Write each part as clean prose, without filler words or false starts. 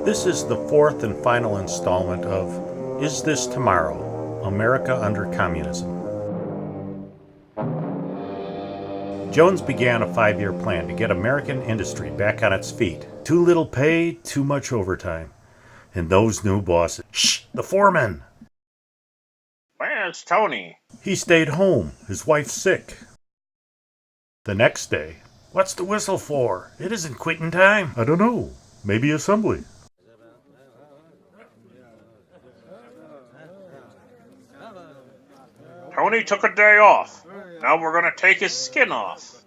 This is the fourth and final installment of Is This Tomorrow? America Under Communism. Jones began a 5-year plan to get American industry back on its feet. Too little pay, too much overtime. And those new bosses. Shh! The foreman! Where's Tony? He stayed home. His wife's sick. The next day. What's the whistle for? It isn't quitting time. I don't know. Maybe assembly. Tony took a day off. Now we're gonna take his skin off.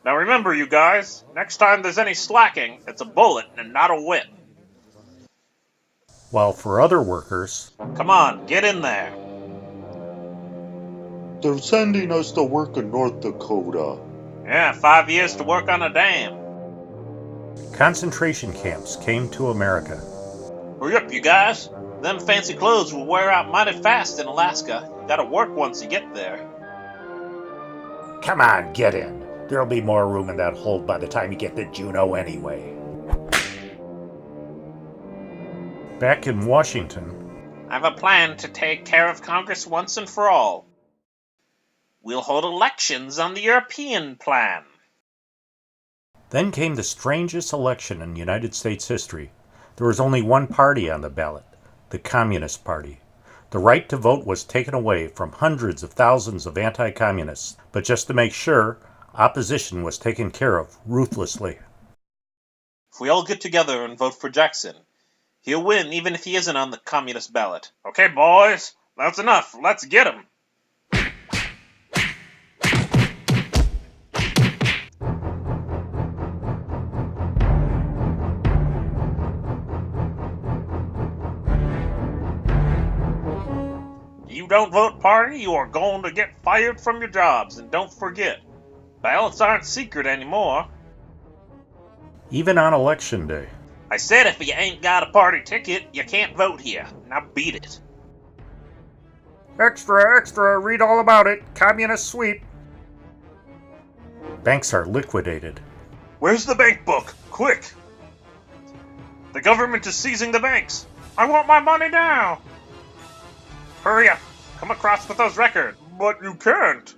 Now remember, you guys, next time there's any slacking, it's a bullet and not a whip. While for other workers, Come on, get in there. They're sending us to work in North Dakota. Yeah, 5 years to work on a dam. concentration camps came to America. Hurry up, you guys. Them fancy clothes will wear out mighty fast in Alaska. You gotta work once you get there. Come on, get in. There'll be more room in that hold by the time you get to Juneau anyway. Back in Washington, I have a plan to take care of Congress once and for all. We'll hold elections on the European plan. then came the strangest election in United States history. There was only one party on the ballot, the Communist Party. The right to vote was taken away from hundreds of thousands of anti-communists, but just to make sure, opposition was taken care of ruthlessly. If we all get together and vote for Jackson, he'll win even if he isn't on the communist ballot. Okay, boys, that's enough. Let's get him. You don't vote party, you are going to get fired from your jobs. And don't forget, ballots aren't secret anymore. Even on election day, I said if you ain't got a party ticket, you can't vote here. Now beat it. extra, extra, read all about it, communist sweep. Banks are liquidated. Where's the bank book? Quick! The government is seizing the banks. I want my money now. Hurry up. Come across with those records. But you can't.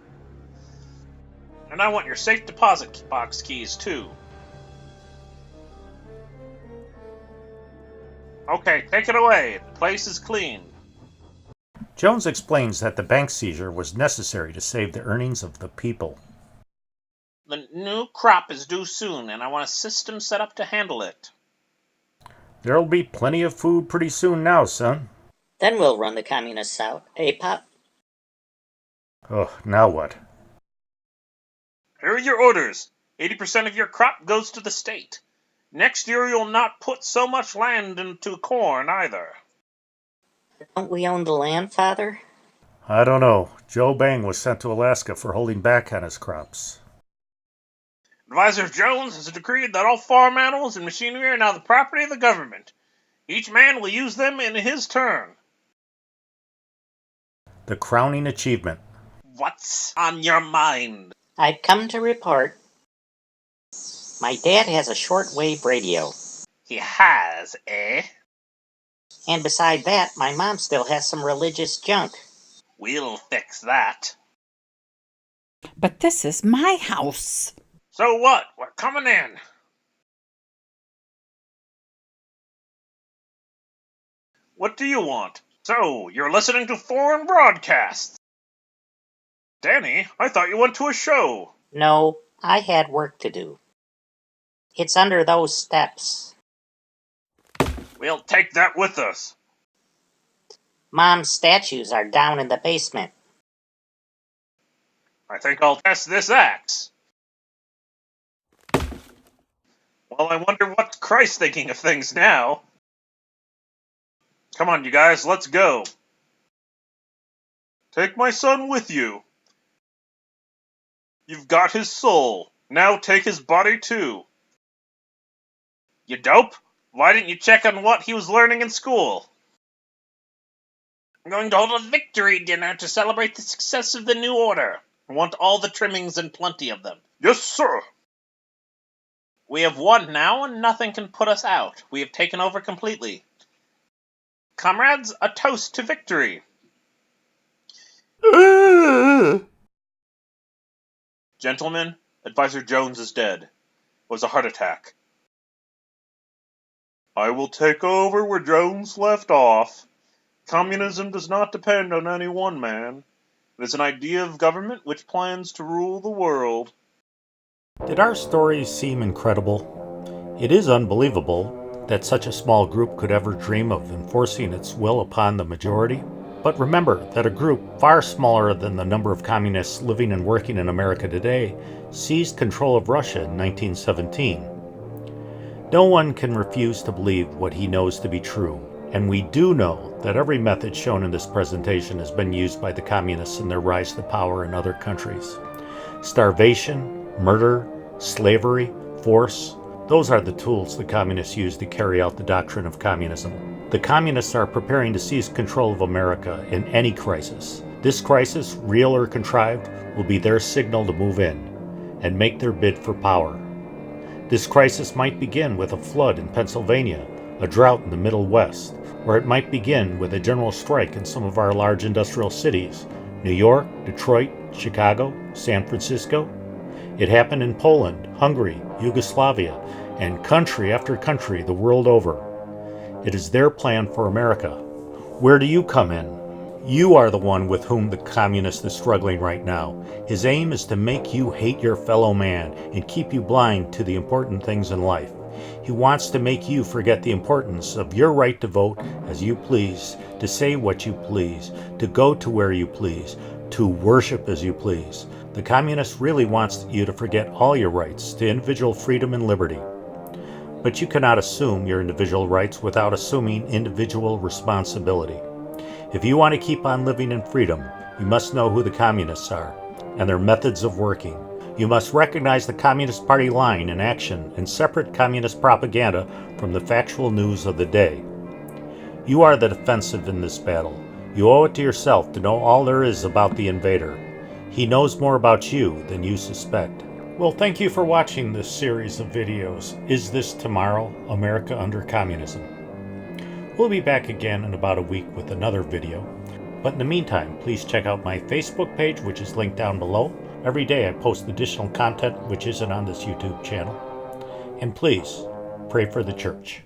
And I want your safe deposit box keys, too. Okay, take it away. The place is clean. Jones explains that the bank seizure was necessary to save the earnings of the people. The new crop is due soon, and I want a system set up to handle it. There'll be plenty of food pretty soon now, son. Then we'll run the communists out. Hey, Pop? Oh, now what? Here are your orders. 80% of your crop goes to the state. Next year you'll not put so much land into corn either. Don't we own the land, Father? I don't know. Joe Bang was sent to Alaska for holding back on his crops. Advisor Jones has decreed that all farm animals and machinery are now the property of the government. Each man will use them in his turn. The crowning achievement. What's on your mind? I've come to report. My dad has a shortwave radio. He has, eh? And beside that, my mom still has some religious junk. We'll fix that. But this is my house. So what? We're coming in. What do you want? So, you're listening to foreign broadcasts. Danny, I thought you went to a show. No, I had work to do. It's under those steps. We'll take that with us. Mom's statues are down in the basement. I think I'll test this axe. Well, I wonder what Christ's thinking of things now. Come on, you guys, let's go. Take my son with you. You've got his soul. Now take his body too. You dope? Why didn't you check on what he was learning in school? I'm going to hold a victory dinner to celebrate the success of the new order. I want all the trimmings and plenty of them. Yes, sir. We have won now, and nothing can put us out. We have taken over completely. Comrades, a toast to victory. Gentlemen, Advisor Jones is dead. It was a heart attack. I will take over where Jones left off. Communism does not depend on any one man. It is an idea of government which plans to rule the world. Did our stories seem incredible? It is unbelievable that such a small group could ever dream of enforcing its will upon the majority. But remember that a group far smaller than the number of communists living and working in America today seized control of Russia in 1917. No one can refuse to believe what he knows to be true, and we do know that every method shown in this presentation has been used by the communists in their rise to power in other countries. Starvation, murder, slavery, force, those are the tools the communists use to carry out the doctrine of communism. The communists are preparing to seize control of America in any crisis. This crisis, real or contrived, will be their signal to move in and make their bid for power. This crisis might begin with a flood in Pennsylvania, a drought in the Middle West, or it might begin with a general strike in some of our large industrial cities, New York, Detroit, Chicago, San Francisco. It happened in Poland, Hungary, Yugoslavia, and country after country the world over. It is their plan for America. Where do you come in? You are the one with whom the communist is struggling right now. His aim is to make you hate your fellow man and keep you blind to the important things in life. He wants to make you forget the importance of your right to vote as you please, to say what you please, to go to where you please, to worship as you please. The communist really wants you to forget all your rights to individual freedom and liberty. But you cannot assume your individual rights without assuming individual responsibility. If you want to keep on living in freedom, you must know who the communists are and their methods of working. You must recognize the Communist Party line in action and separate communist propaganda from the factual news of the day. You are the defensive in this battle. You owe it to yourself to know all there is about the invader. He knows more about you than you suspect. Well, thank you for watching this series of videos, Is This Tomorrow? America Under Communism. We'll be back again in about a week with another video. But in the meantime, please check out my Facebook page, which is linked down below. Every day I post additional content which isn't on this YouTube channel. And please, pray for the church.